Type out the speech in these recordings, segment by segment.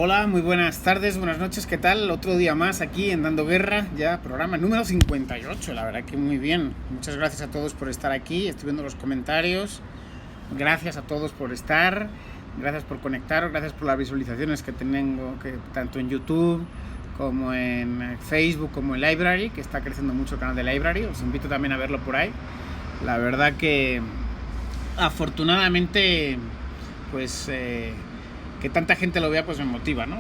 Hola, muy buenas tardes, buenas noches, ¿qué tal? Otro día más aquí en Dando Guerra, ya programa número 58, la verdad que muy bien. Muchas gracias a todos por estar aquí, estoy viendo los comentarios. Gracias a todos por estar, gracias por conectaros, gracias por las visualizaciones que tengo, tanto en YouTube como en Facebook, como en Library, que está creciendo mucho el canal de Library. Os invito también a verlo por ahí. La verdad que afortunadamente pues que tanta gente lo vea pues me motiva, ¿no?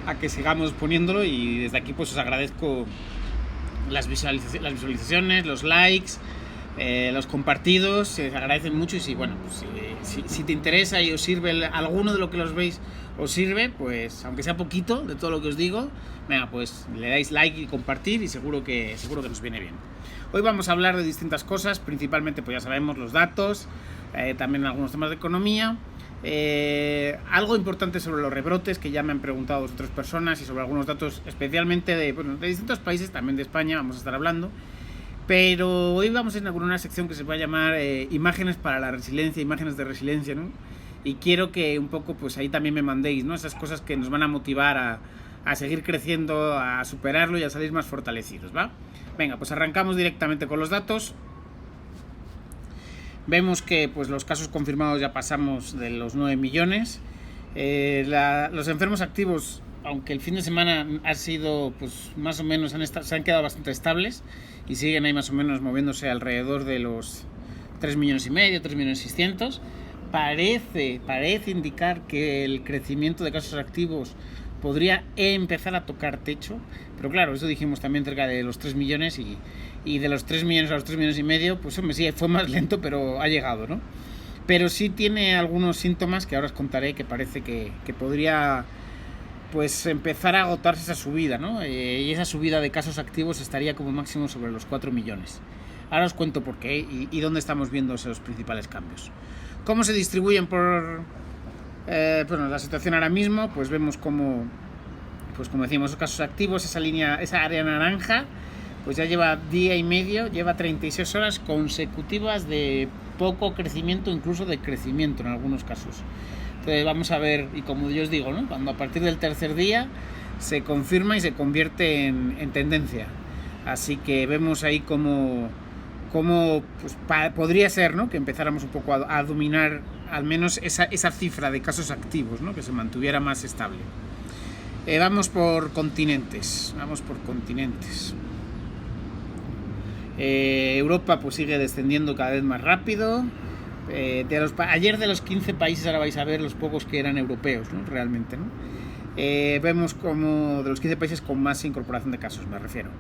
a que sigamos poniéndolo, y desde aquí pues os agradezco las visualizaciones, los likes, los compartidos, se agradecen mucho. Y si, bueno, pues si te interesa y os sirve alguno de lo que los veis, os sirve, pues aunque sea poquito de todo lo que os digo, venga, pues le dais like y compartir, y seguro que nos viene bien. Hoy vamos a hablar de distintas cosas, principalmente pues ya sabemos los datos, también algunos temas de economía, algo importante sobre los rebrotes que ya me han preguntado otras personas, y sobre algunos datos especialmente de distintos países, también de España vamos a estar hablando. Pero hoy vamos a inaugurar una sección que se va a llamar imágenes para la resiliencia, imágenes de resiliencia, ¿no? Y quiero que un poco pues ahí también me mandéis, ¿no? Esas cosas que nos van a motivar a seguir creciendo, a superarlo y a salir más fortalecidos, ¿va? Venga, pues arrancamos directamente con los datos. Vemos que pues los casos confirmados ya pasamos de los 9 millones. Los enfermos activos, aunque el fin de semana ha sido pues más o menos, se han quedado bastante estables y siguen ahí más o menos moviéndose alrededor de los 3 millones y medio, 3 millones 600. Parece indicar que el crecimiento de casos activos podría empezar a tocar techo, pero claro, eso dijimos también cerca de los 3 millones, y de los 3 millones a los 3 millones y medio, pues hombre, sí, fue más lento, pero ha llegado, ¿no? Pero sí tiene algunos síntomas que ahora os contaré, que parece que podría pues empezar a agotarse esa subida, ¿no? Y esa subida de casos activos estaría como máximo sobre los 4 millones. Ahora os cuento por qué y dónde estamos viendo esos principales cambios. ¿Cómo se distribuyen por la situación ahora mismo? Pues vemos como decíamos, los casos activos, esa área naranja, pues ya lleva día y medio, lleva 36 horas consecutivas de poco crecimiento, incluso de crecimiento en algunos casos. Entonces vamos a ver, y como yo os digo, ¿no? Cuando a partir del tercer día se confirma y se convierte en tendencia. Así que vemos ahí cómo pues, podría ser, ¿no? Que empezáramos un poco a dominar al menos esa cifra de casos activos, ¿no? Que se mantuviera más estable. Vamos por continentes. Europa pues sigue descendiendo cada vez más rápido. Ayer de los 15 países, ahora vais a ver los pocos que eran europeos, ¿no? Realmente, ¿no? Vemos como de los 15 países con más incorporación de casos, me refiero.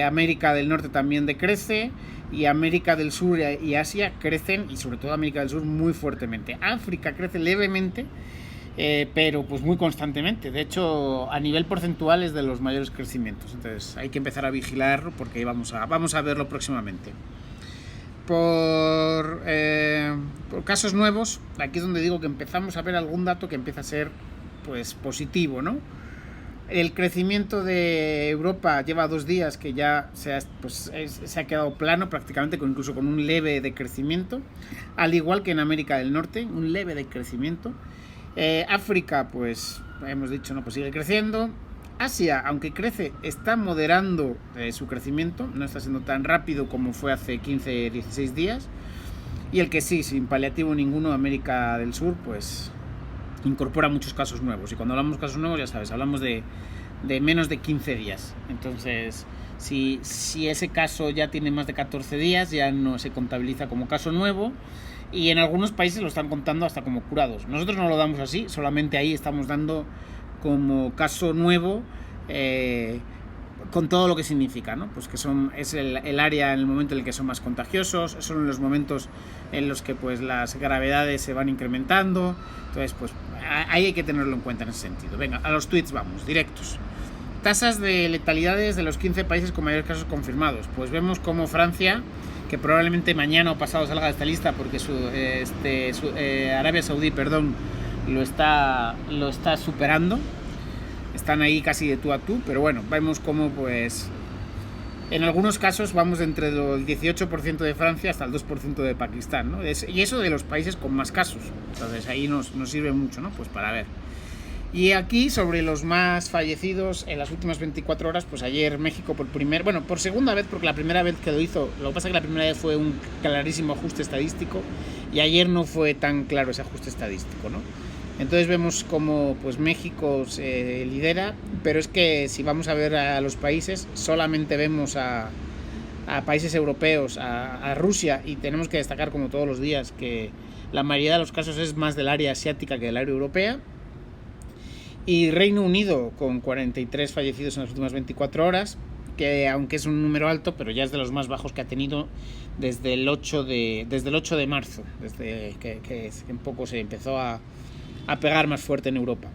América del Norte también decrece, y América del Sur y Asia crecen, y sobre todo América del Sur muy fuertemente. África crece levemente, pero pues muy constantemente. De hecho, a nivel porcentual es de los mayores crecimientos. Entonces hay que empezar a vigilarlo, porque vamos a verlo próximamente. Por casos nuevos, aquí es donde digo que empezamos a ver algún dato que empieza a ser pues positivo, ¿no? El crecimiento de Europa lleva 2 días que ya se ha quedado plano prácticamente, incluso con un leve decrecimiento, al igual que en América del Norte, un leve decrecimiento. África, pues hemos dicho, no, pues sigue creciendo. Asia, aunque crece, está moderando su crecimiento, no está siendo tan rápido como fue hace 15-16 días. Y el que sí, sin paliativo ninguno, América del Sur, pues incorpora muchos casos nuevos. Y cuando hablamos de casos nuevos, ya sabes, hablamos de menos de 15 días. Entonces, si ese caso ya tiene más de 14 días, ya no se contabiliza como caso nuevo. Y en algunos países lo están contando hasta como curados. Nosotros no lo damos así, solamente ahí estamos dando como caso nuevo, con todo lo que significa, ¿no? Pues que es el área en el momento en el que son más contagiosos, son los momentos en los que pues las gravedades se van incrementando. Entonces pues ahí hay que tenerlo en cuenta en ese sentido. Venga, a los tweets vamos, directos. Tasas de letalidades de los 15 países con mayores casos confirmados. Pues vemos como Francia, que probablemente mañana o pasado salga de esta lista, porque Arabia Saudí, lo está superando. Están ahí casi de tú a tú, pero bueno, vemos cómo pues en algunos casos vamos entre el 18% de Francia hasta el 2% de Pakistán, ¿no? Y eso de los países con más casos. Entonces ahí nos sirve mucho, ¿no? Pues para ver. Y aquí, sobre los más fallecidos en las últimas 24 horas, pues ayer México por segunda vez, porque la primera vez que lo hizo, lo que pasa es que la primera vez fue un clarísimo ajuste estadístico y ayer no fue tan claro ese ajuste estadístico, ¿no? Entonces vemos como pues México se lidera, pero es que si vamos a ver a los países, solamente vemos a países europeos, a Rusia, y tenemos que destacar como todos los días que la mayoría de los casos es más del área asiática que del área europea. Y Reino Unido con 43 fallecidos en las últimas 24 horas, que aunque es un número alto, pero ya es de los más bajos que ha tenido desde el 8 de marzo, desde que un poco se empezó a pegar más fuerte en Europa.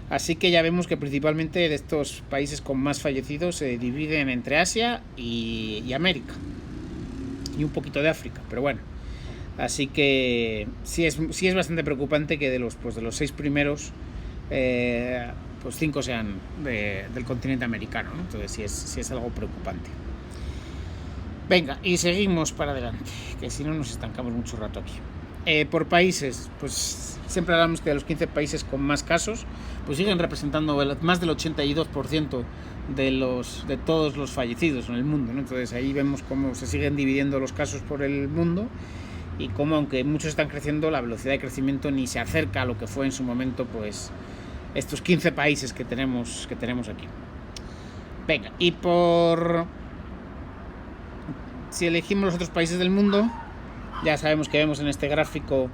Así que ya vemos que principalmente de estos países con más fallecidos se dividen entre Asia y América, y un poquito de África, pero bueno. Así que sí es bastante preocupante que de los 6 primeros, pues 5 sean del continente americano, ¿no? Entonces sí es algo preocupante. Venga, y seguimos para adelante, que si no nos estancamos mucho rato aquí. Por países, pues siempre hablamos que de los 15 países con más casos, pues siguen representando más del 82% de todos los fallecidos en el mundo, ¿no? Entonces ahí vemos cómo se siguen dividiendo los casos por el mundo y cómo, aunque muchos están creciendo, la velocidad de crecimiento ni se acerca a lo que fue en su momento, pues estos 15 países que tenemos aquí. Venga, y si elegimos los otros países del mundo, ya sabemos que vemos en este gráfico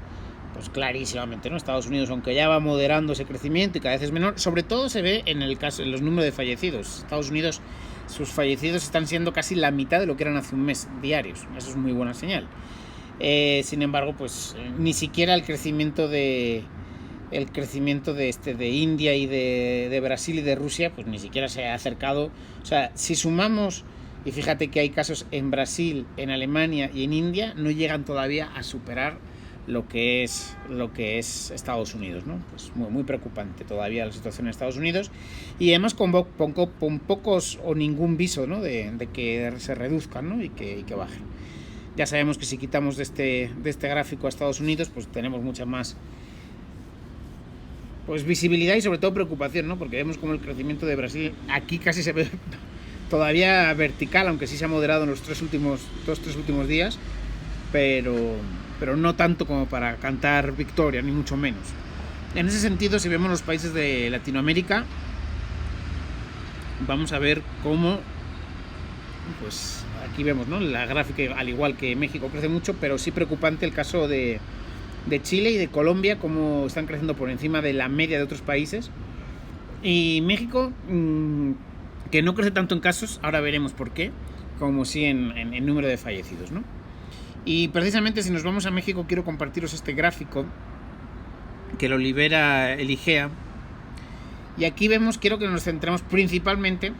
pues clarísimamente, ¿no? Estados Unidos, aunque ya va moderando ese crecimiento y cada vez es menor, sobre todo se ve en los números de fallecidos. Estados Unidos, sus fallecidos están siendo casi la mitad de lo que eran hace un mes diarios. Eso es muy buena señal. Sin embargo, pues ni siquiera el crecimiento de India y de Brasil y de Rusia, pues ni siquiera se ha acercado. O sea, si sumamos, y fíjate que hay casos en Brasil, en Alemania y en India, no llegan todavía a superar lo que es Estados Unidos, ¿no? Pues muy preocupante todavía la situación en Estados Unidos, y además con pocos o ningún viso, ¿no? de que se reduzcan, ¿no? y que bajen. Ya sabemos que si quitamos de este gráfico a Estados Unidos, pues tenemos mucha más pues visibilidad y sobre todo preocupación, ¿no? Porque vemos como el crecimiento de Brasil aquí casi se ve todavía vertical, aunque sí se ha moderado en los 3 últimos días, pero no tanto como para cantar victoria, ni mucho menos. En ese sentido, si vemos los países de Latinoamérica, vamos a ver cómo, pues aquí vemos, ¿no? La gráfica, al igual que México, crece mucho, pero sí preocupante el caso de Chile y de Colombia, cómo están creciendo por encima de la media de otros países. Y México, que no crece tanto en casos, ahora veremos por qué, como sí en número de fallecidos, ¿no? Y precisamente si nos vamos a México, quiero compartiros este gráfico que lo libera el IGEA. Y aquí quiero que nos centremos principalmente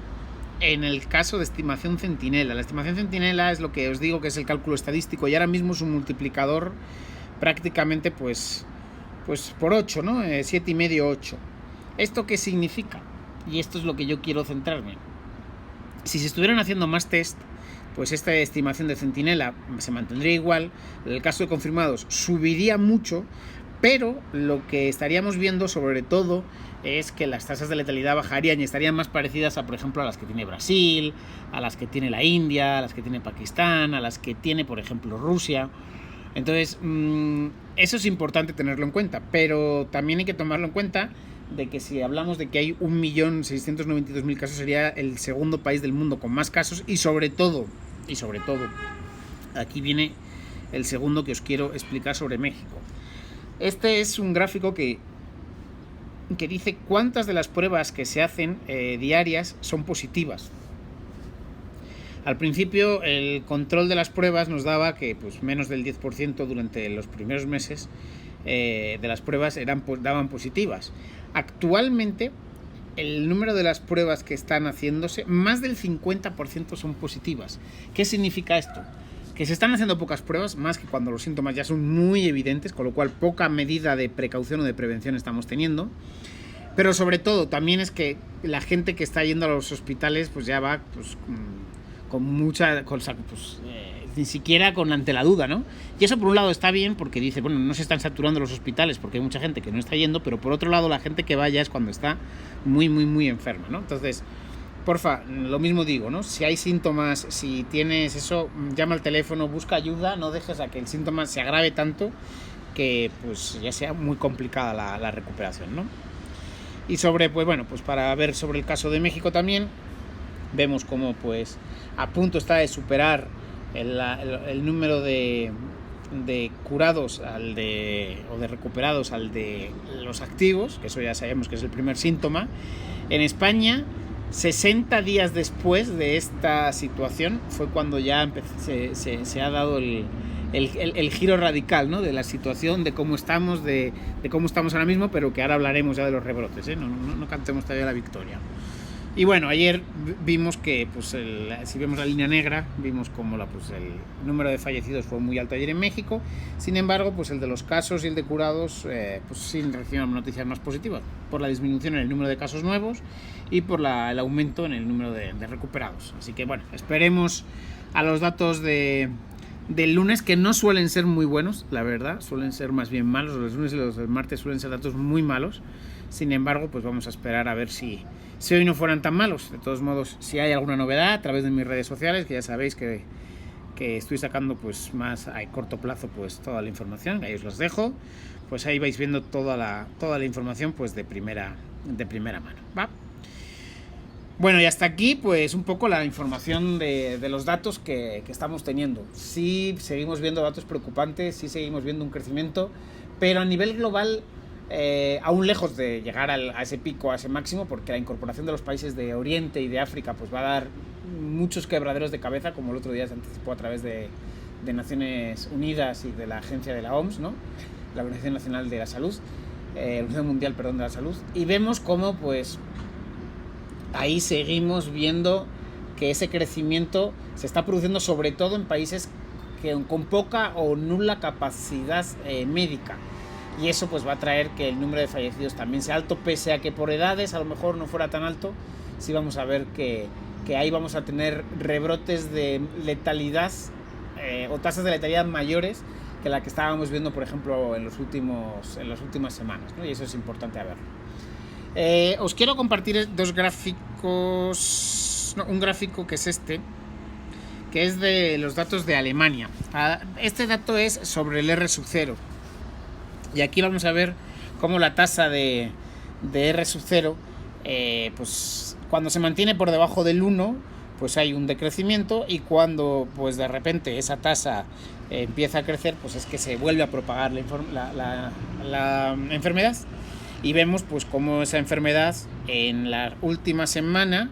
en el caso de estimación centinela. La estimación centinela es lo que os digo que es el cálculo estadístico, y ahora mismo es un multiplicador prácticamente pues por 8, ¿no? 7,5, 8. ¿Esto qué significa? Y esto es lo que yo quiero centrarme. Si se estuvieran haciendo más test, pues esta estimación de centinela se mantendría igual, el caso de confirmados subiría mucho, pero lo que estaríamos viendo sobre todo es que las tasas de letalidad bajarían y estarían más parecidas a, por ejemplo, a las que tiene Brasil, a las que tiene la India, a las que tiene Pakistán, a las que tiene, por ejemplo, Rusia. Entonces, eso es importante tenerlo en cuenta, pero también hay que tomarlo en cuenta de que si hablamos de que hay 1.692.000 casos, sería el segundo país del mundo con más casos, y sobre todo, aquí viene el segundo que os quiero explicar sobre México. Este es un gráfico que dice cuántas de las pruebas que se hacen diarias son positivas. Al principio el control de las pruebas nos daba que pues menos del 10% durante los primeros meses de las pruebas daban positivas. Actualmente el número de las pruebas que están haciéndose, más del 50% son positivas. ¿Qué significa esto? Que se están haciendo pocas pruebas, más que cuando los síntomas ya son muy evidentes, con lo cual poca medida de precaución o de prevención estamos teniendo. Pero sobre todo también es que la gente que está yendo a los hospitales pues ya va pues con mucha ni siquiera ante la duda, ¿no? Y eso por un lado está bien porque dice, bueno, no se están saturando los hospitales porque hay mucha gente que no está yendo, pero por otro lado la gente que vaya es cuando está muy, muy, muy enferma, ¿no? Entonces, porfa, lo mismo digo, ¿no? Si hay síntomas, si tienes eso, llama al teléfono, busca ayuda, no dejes a que el síntoma se agrave tanto que pues ya sea muy complicada la recuperación, ¿no? Y sobre, pues bueno, pues para ver sobre el caso de México también, vemos como pues a punto está de superar el número de curados o de recuperados al de los activos, que eso ya sabemos que es el primer síntoma. En España, 60 días después de esta situación fue cuando ya se ha dado el giro radical, ¿no? De la situación, de cómo estamos, de cómo estamos ahora mismo, pero que ahora hablaremos ya de los rebrotes, ¿eh? No cantemos todavía la victoria. Y bueno, ayer vimos que, pues, si vemos la línea negra, vimos como el número de fallecidos fue muy alto ayer en México. Sin embargo, pues el de los casos y el de curados, pues sí recibimos noticias más positivas por la disminución en el número de casos nuevos y por el aumento en el número de recuperados. Así que bueno, esperemos a los datos del lunes, que no suelen ser muy buenos, la verdad, suelen ser más bien malos. Los lunes y los del martes suelen ser datos muy malos. Sin embargo, pues vamos a esperar a ver si hoy no fueran tan malos. De todos modos, si hay alguna novedad a través de mis redes sociales, que ya sabéis que estoy sacando pues más a corto plazo pues toda la información, ahí os los dejo, pues ahí vais viendo toda la información pues de primera mano, ¿va? Bueno, y hasta aquí pues un poco la información de los datos que estamos teniendo. Sí seguimos viendo datos preocupantes, sí seguimos viendo un crecimiento, pero a nivel global aún lejos de llegar a ese pico, a ese máximo, porque la incorporación de los países de Oriente y de África pues va a dar muchos quebraderos de cabeza, como el otro día se anticipó a través de Naciones Unidas y de la agencia de la OMS, ¿no? La Organización Nacional de la Salud, la Organización Mundial, de la Salud, y vemos cómo pues ahí seguimos viendo que ese crecimiento se está produciendo sobre todo en países con poca o nula capacidad médica. Y eso pues va a traer que el número de fallecidos también sea alto, pese a que por edades a lo mejor no fuera tan alto. Sí vamos a ver que ahí vamos a tener rebrotes de letalidad o tasas de letalidad mayores que la que estábamos viendo, por ejemplo, en las últimas semanas, ¿no? Y eso es importante a verlo. Os quiero compartir dos gráficos, un gráfico que es que es de los datos de Alemania. Este dato es sobre el R0. Y aquí vamos a ver cómo la tasa de R0, pues cuando se mantiene por debajo del 1, pues hay un decrecimiento, y cuando pues de repente esa tasa empieza a crecer, pues es que se vuelve a propagar la enfermedad. Y vemos pues cómo esa enfermedad en la última semana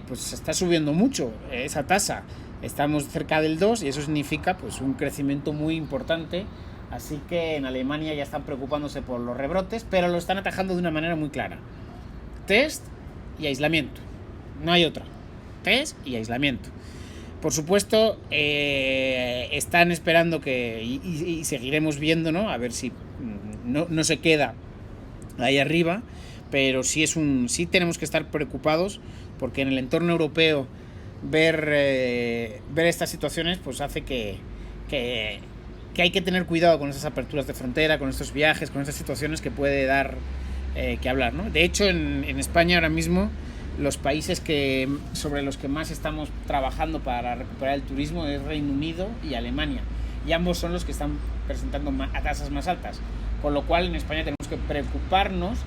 pues está subiendo mucho esa tasa. Estamos cerca del 2 y eso significa pues un crecimiento muy importante. Así que en Alemania ya están preocupándose por los rebrotes, pero lo están atajando de una manera muy clara. Test y aislamiento. No hay otra. Test y aislamiento. Por supuesto, están esperando y seguiremos viendo, ¿no? A ver si no se queda ahí arriba, pero sí tenemos que estar preocupados, porque en el entorno europeo ver estas situaciones pues hace que hay que tener cuidado con esas aperturas de frontera, con estos viajes, con estas situaciones que puede dar que hablar, ¿no? De hecho, en España ahora mismo los países sobre los que más estamos trabajando para recuperar el turismo es Reino Unido y Alemania, y ambos son los que están presentando tasas más altas, con lo cual en España tenemos que preocuparnos,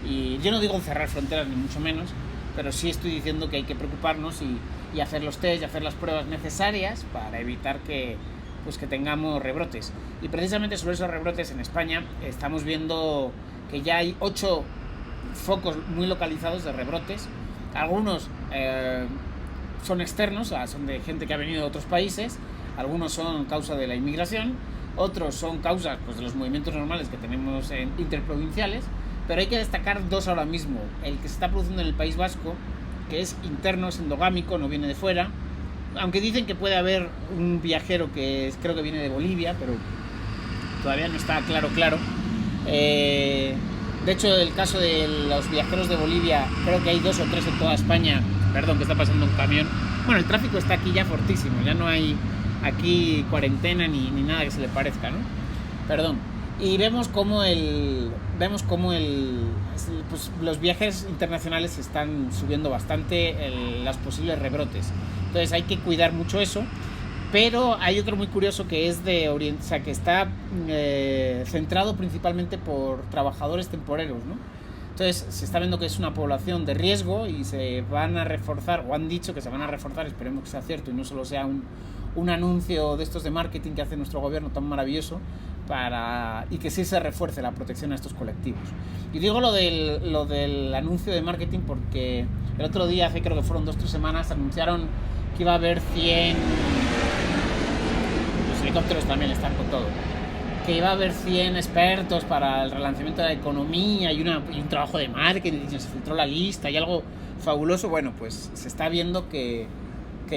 y yo no digo cerrar fronteras ni mucho menos, pero sí estoy diciendo que hay que preocuparnos y hacer los test y hacer las pruebas necesarias para evitar que tengamos rebrotes. Y precisamente sobre esos rebrotes en España estamos viendo que ya hay 8 focos muy localizados de rebrotes. Algunos son externos, son de gente que ha venido de otros países, algunos son causa de la inmigración, otros son causa pues, de los movimientos normales que tenemos interprovinciales, pero hay que destacar 2 ahora mismo. El que se está produciendo en el País Vasco, que es interno, es endogámico, no viene de fuera, aunque dicen que puede haber un viajero que creo que viene de Bolivia, pero todavía no está claro. De hecho, el caso de los viajeros de Bolivia, creo que hay 2 o 3 en toda España. Perdón, que está pasando un camión. Bueno, el tráfico está aquí ya fortísimo, ya no hay aquí cuarentena ni nada que se le parezca, ¿no? Perdón. Y vemos cómo pues, los viajes internacionales están subiendo bastante, los posibles rebrotes. Entonces hay que cuidar mucho eso. Pero hay otro muy curioso que es que está centrado principalmente por trabajadores temporeros, ¿no? Entonces se está viendo que es una población de riesgo y se van a reforzar, o han dicho que se van a reforzar, esperemos que sea cierto y no solo sea un anuncio de estos de marketing que hace nuestro gobierno tan maravilloso, y que sí se refuerce la protección a estos colectivos. Y digo lo del anuncio de marketing porque el otro día, hace creo que fueron 2 o 3 semanas, anunciaron que iba a haber 100... Los helicópteros también están con todo. Que iba a haber 100 expertos para el relanzamiento de la economía y un trabajo de marketing, y se filtró la lista y algo fabuloso. Bueno, pues se está viendo que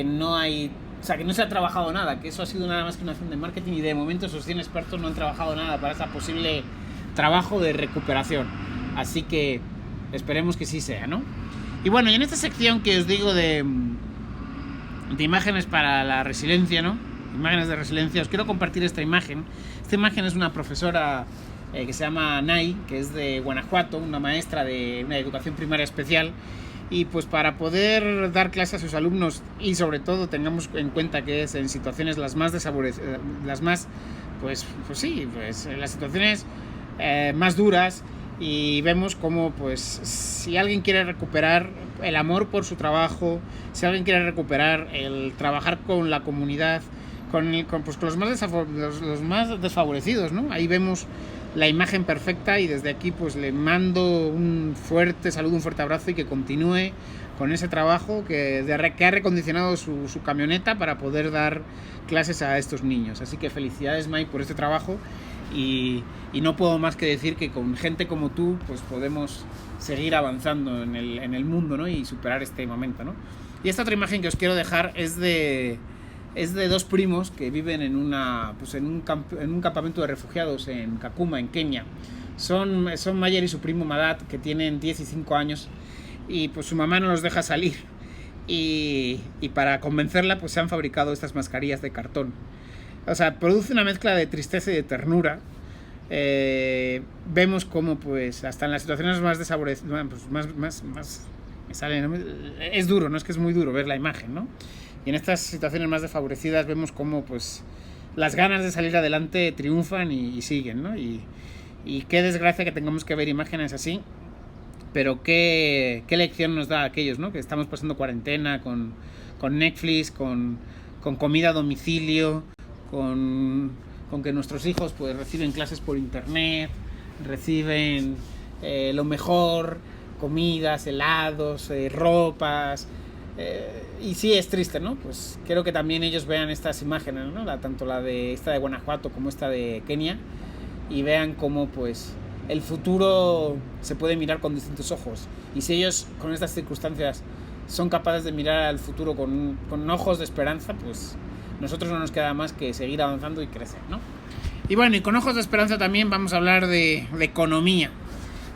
no hay... O sea, que no se ha trabajado nada, que eso ha sido nada más que una acción de marketing y de momento esos 100 expertos no han trabajado nada para ese posible trabajo de recuperación. Así que esperemos que sí sea, ¿no? Y bueno, y en esta sección que os digo de imágenes para la resiliencia, ¿no? Imágenes de resiliencia, os quiero compartir esta imagen. Esta imagen es una profesora que se llama Nay, que es de Guanajuato, una maestra de una educación primaria especial. Y pues para poder dar clase a sus alumnos y sobre todo tengamos en cuenta que es en situaciones las más las situaciones más duras, y vemos como pues si alguien quiere recuperar el amor por su trabajo, si alguien quiere recuperar el trabajar con la comunidad, con los más desfavorecidos, ¿no? Ahí vemos la imagen perfecta y desde aquí pues le mando un fuerte saludo, un fuerte abrazo y que continúe con ese trabajo que ha recondicionado su camioneta para poder dar clases a estos niños. Así que felicidades, Mai, por este trabajo y no puedo más que decir que con gente como tú pues podemos seguir avanzando en el mundo, ¿no? Y superar este momento, ¿no? Y esta otra imagen que os quiero dejar es de 2 primos que viven en un campamento de refugiados en Kakuma, en Kenia. Son Mayer y su primo Madat, que tienen 10 y 5 años, y pues su mamá no los deja salir. Y para convencerla, pues se han fabricado estas mascarillas de cartón. O sea, produce una mezcla de tristeza y de ternura. Vemos cómo, pues, hasta en las situaciones más desfavorecidas, pues, más me sale, ¿no? Es duro, ¿no? Es que es muy duro ver la imagen, ¿no? Y en estas situaciones más desfavorecidas vemos cómo pues las ganas de salir adelante triunfan y siguen, ¿no? Y qué desgracia que tengamos que ver imágenes así, pero qué lección nos da a aquellos, ¿no? Que estamos pasando cuarentena con Netflix, con comida a domicilio, con que nuestros hijos pues reciben clases por internet, reciben lo mejor, comidas, helados, ropas. Y sí, es triste, ¿no? Pues quiero que también ellos vean estas imágenes, ¿no? Tanto esta de Guanajuato como esta de Kenia, y vean cómo pues el futuro se puede mirar con distintos ojos. Y si ellos con estas circunstancias son capaces de mirar al futuro con ojos de esperanza, pues nosotros no nos queda más que seguir avanzando y crecer, ¿no? Y bueno, y con ojos de esperanza también vamos a hablar de economía,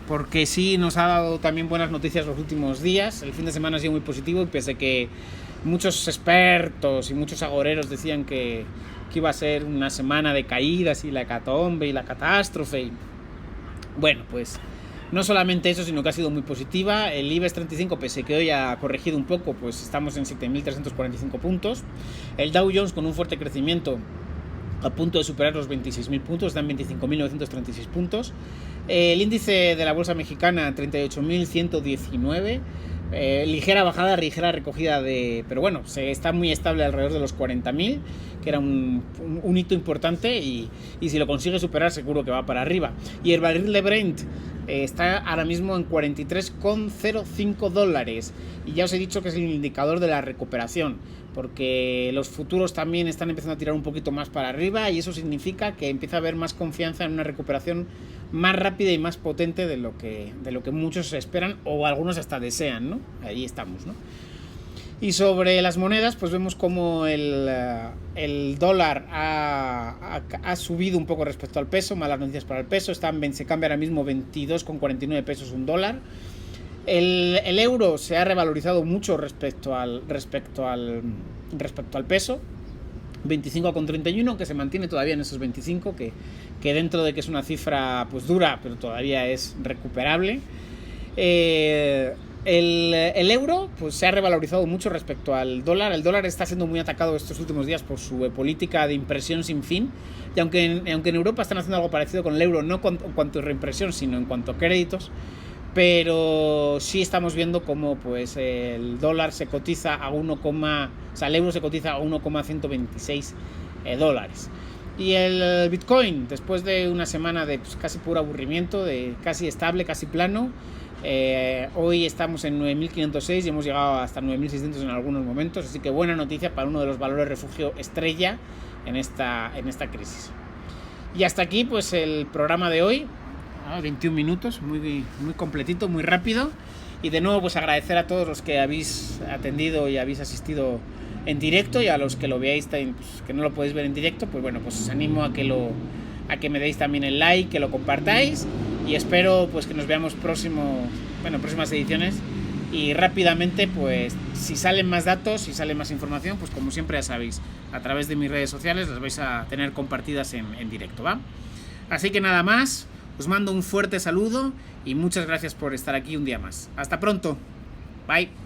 porque sí nos ha dado también buenas noticias los últimos días. El fin de semana ha sido muy positivo y pese a que muchos expertos y muchos agoreros decían que iba a ser una semana de caídas y la hecatombe y la catástrofe. Bueno, pues no solamente eso, sino que ha sido muy positiva. El IBEX 35, pese a que hoy ha corregido un poco, pues estamos en 7.345 puntos. El Dow Jones con un fuerte crecimiento a punto de superar los 26.000 puntos, está en 25.936 puntos. El índice de la bolsa mexicana 38.119, ligera bajada, ligera recogida pero bueno, se está muy estable alrededor de los 40.000, que era un hito importante, y si lo consigue superar seguro que va para arriba. Y el barril de Brent está ahora mismo en $43,05, y ya os he dicho que es el indicador de la recuperación, porque los futuros también están empezando a tirar un poquito más para arriba, y eso significa que empieza a haber más confianza en una recuperación más rápida y más potente de lo que muchos esperan, o algunos hasta desean, ¿no? Ahí estamos, ¿no? Y sobre las monedas, pues vemos como el dólar ha subido un poco respecto al peso. Malas noticias para el peso, se cambia ahora mismo 22,49 pesos un dólar. El euro se ha revalorizado mucho respecto al peso. 25,31, que se mantiene todavía en esos 25, que dentro de que es una cifra pues dura, pero todavía es recuperable. El euro pues se ha revalorizado mucho respecto al dólar. El dólar está siendo muy atacado estos últimos días por su política de impresión sin fin. Y aunque en Europa están haciendo algo parecido con el euro, no en cuanto a reimpresión, sino en cuanto a créditos, pero sí estamos viendo cómo pues el dólar se cotiza a el euro se cotiza a 1,126 dólares. Y el Bitcoin, después de una semana de pues, casi puro aburrimiento, de casi estable, casi plano, hoy estamos en 9.506 y hemos llegado hasta 9.600 en algunos momentos, así que buena noticia para uno de los valores refugio estrella en esta crisis. Y hasta aquí pues el programa de hoy, 21 minutos, muy completito, muy rápido. Y de nuevo pues agradecer a todos los que habéis atendido y habéis asistido en directo, y a los que lo veáis pues, que no lo podéis ver en directo, pues bueno, pues os animo a que me deis también el like, que lo compartáis, y espero pues que nos veamos próximas ediciones. Y rápidamente pues si salen más datos, si sale más información, pues como siempre ya sabéis, a través de mis redes sociales las vais a tener compartidas en directo, ¿va? Así que nada más, os mando un fuerte saludo y muchas gracias por estar aquí un día más. Hasta pronto. Bye.